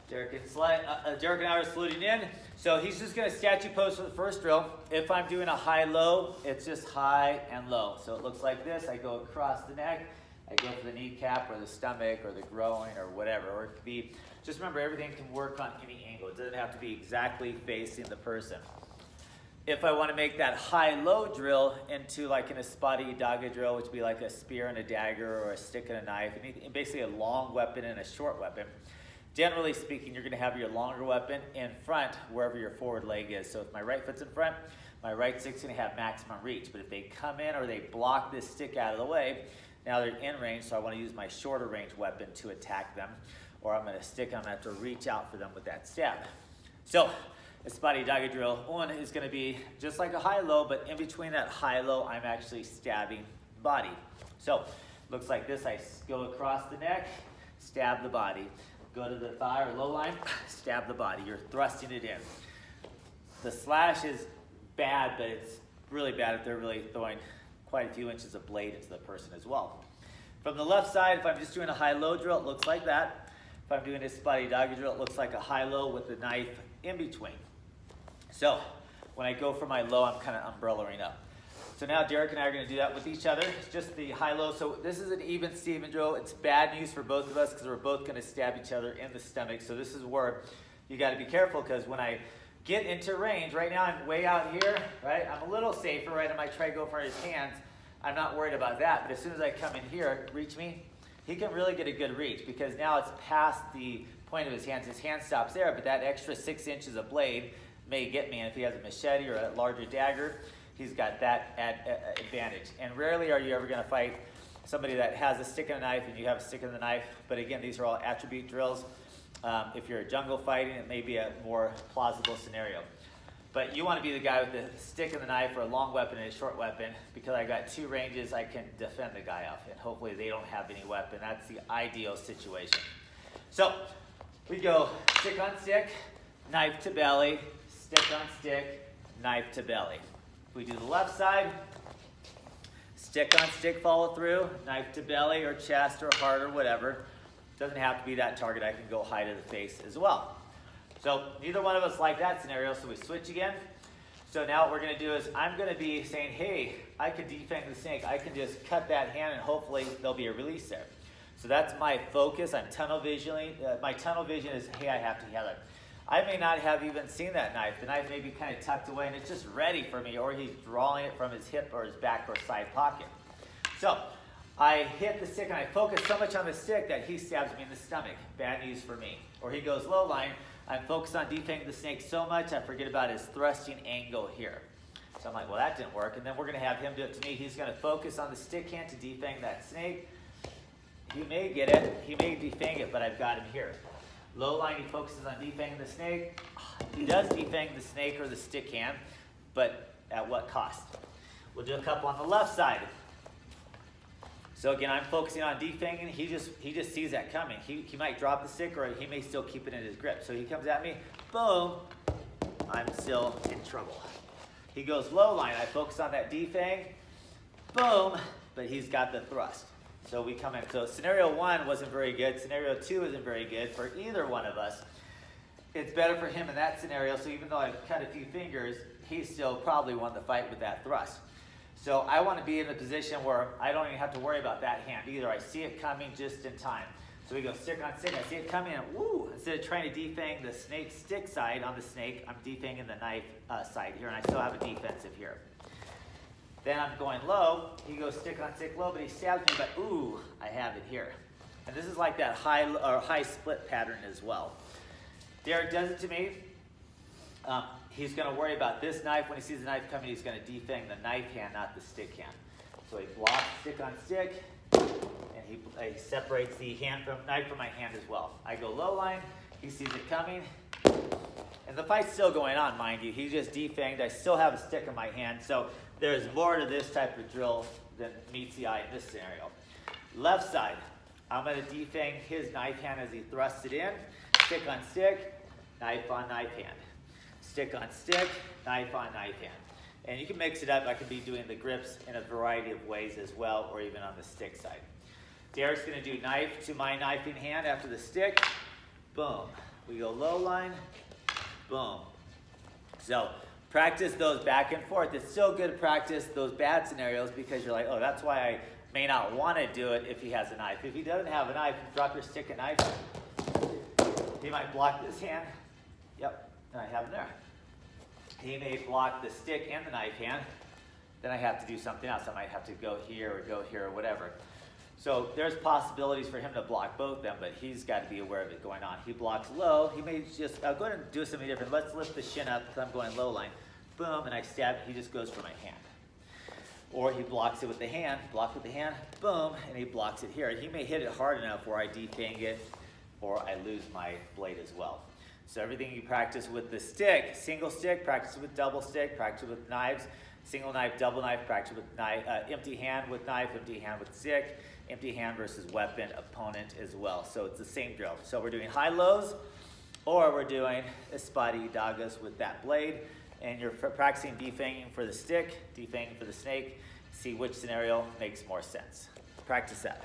Derek and I are saluting in. So he's just going to statue pose for the first drill. If I'm doing a high-low, it's just high and low. So it looks like this. I go across the neck. I go for the kneecap or the stomach or the groin or whatever. Or it could be, just remember, everything can work on any angle. It doesn't have to be exactly facing the person. If I want to make that high-low drill into like an Espada Daga drill, which would be like a spear and a dagger or a stick and a knife, and basically a long weapon and a short weapon. Generally speaking, you're going to have your longer weapon in front wherever your forward leg is. So if my right foot's in front, my right stick's going to have maximum reach. But if they come in or they block this stick out of the way, now they're in range, so I want to use my shorter range weapon to attack them. Or I'm going to stick, I'm going to have to reach out for them with that stab. So Espada Daga drill 1 is going to be just like a high-low, but in between that high-low, I'm actually stabbing body. So looks like this. I go across the neck, stab the body. Go to the thigh or low line, stab the body. You're thrusting it in. The slash is bad, but it's really bad if they're really throwing quite a few inches of blade into the person as well. From the left side, if I'm just doing a high-low drill, it looks like that. If I'm doing a Espada Daga drill, it looks like a high-low with the knife in between. So when I go for my low, I'm kind of umbrellaing up. So now Derek and I are going to do that with each other. It's just the high-low. So this is an even Steven drill. It's bad news for both of us because we're both going to stab each other in the stomach. So this is where you got to be careful, because when I get into range, right now I'm way out here, right? I'm a little safer, right? I might try to go for his hands. I'm not worried about that. But as soon as I come in here, reach me, he can really get a good reach, because now it's past the point of his hands. His hand stops there, but that extra 6 inches of blade may get me. And if he has a machete or a larger dagger, he's got that advantage. And rarely are you ever going to fight somebody that has a stick and a knife and you have a stick and a knife. But again, these are all attribute drills. If you're a jungle fighting, it may be a more plausible scenario. But you want to be the guy with the stick and the knife, or a long weapon and a short weapon, because I've got 2 ranges I can defend the guy off. And hopefully they don't have any weapon. That's the ideal situation. So we go stick on stick, knife to belly, stick on stick, knife to belly. We do the left side, stick on stick follow through, knife to belly or chest or heart or whatever. Doesn't have to be that target. I can go high to the face as well. So neither one of us like that scenario, so we switch again. So now what we're going to do is I'm going to be saying, hey, I could defang the snake. I can just cut that hand and hopefully there'll be a release there. So that's my focus. I'm tunnel visioning. My tunnel vision is, hey, I have to have it. I may not have even seen that knife. The knife may be kind of tucked away and it's just ready for me, or he's drawing it from his hip or his back or side pocket. So I hit the stick and I focus so much on the stick that he stabs me in the stomach. Bad news for me. Or he goes low line. I'm focused on defanging the snake so much I forget about his thrusting angle here. So I'm like, well, that didn't work. And then we're going to have him do it to me. He's going to focus on the stick hand to defang that snake. He may get it. He may defang it, but I've got him here. Low line, he focuses on defanging the snake. He does defang the snake or the stick hand, but at what cost? We'll do a couple on the left side. So again, I'm focusing on defanging. He just sees that coming. He might drop the stick, or he may still keep it in his grip. So he comes at me, boom, I'm still in trouble. He goes low line. I focus on that defang, boom, but he's got the thrust. So we come in. So scenario 1 wasn't very good. Scenario 2 isn't very good for either one of us. It's better for him in that scenario. So even though I've cut a few fingers, he still probably won the fight with that thrust. So I want to be in a position where I don't even have to worry about that hand either. I see it coming just in time. So we go stick on stick. I see it coming, and woo! Instead of trying to defang the snake stick side on the snake, I'm defanging the knife side here, and I still have a defensive here. Then I'm going low. He goes stick on stick low, but he stabs me, but ooh, I have it here. And this is like that high split pattern as well. Derek does it to me. He's going to worry about this knife. When he sees the knife coming, he's going to defang the knife hand, not the stick hand. So he blocks stick on stick, and he separates the knife from my hand as well. I go low line. He sees it coming. And the fight's still going on, mind you. He just defanged. I still have a stick in my hand. So there's more to this type of drill than meets the eye in this scenario. Left side, I'm going to defang his knife hand as he thrusts it in. Stick on stick, knife on knife hand. Stick on stick, knife on knife hand. And you can mix it up. I could be doing the grips in a variety of ways as well, or even on the stick side. Derek's going to do knife to my knifing hand after the stick. boom. We go low line, boom. So practice those back and forth. It's so good to practice those bad scenarios because you're like, oh, that's why I may not want to do it if he has a knife. If he doesn't have a knife, drop your stick and knife. He might block this hand. Yep, and I have him there. He may block the stick and the knife hand. Then I have to do something else. I might have to go here or whatever. So there's possibilities for him to block both of them, but he's got to be aware of it going on. He blocks low. He may just, I'll go ahead and do something different. Let's lift the shin up because I'm going low line. Boom, and I stab. He just goes for my hand. Or he blocks it with the hand, block with the hand, boom, and he blocks it here. He may hit it hard enough where I defang it or I lose my blade as well. So everything you practice with the stick, single stick, practice with double stick, practice with knives, single knife, double knife, practice with knife, empty hand with knife, empty hand with stick, empty hand versus weapon opponent as well. So it's the same drill. So we're doing high-lows or we're doing Espada Dagas with that blade. And you're practicing defanging for the stick, defanging for the snake. See which scenario makes more sense. Practice that.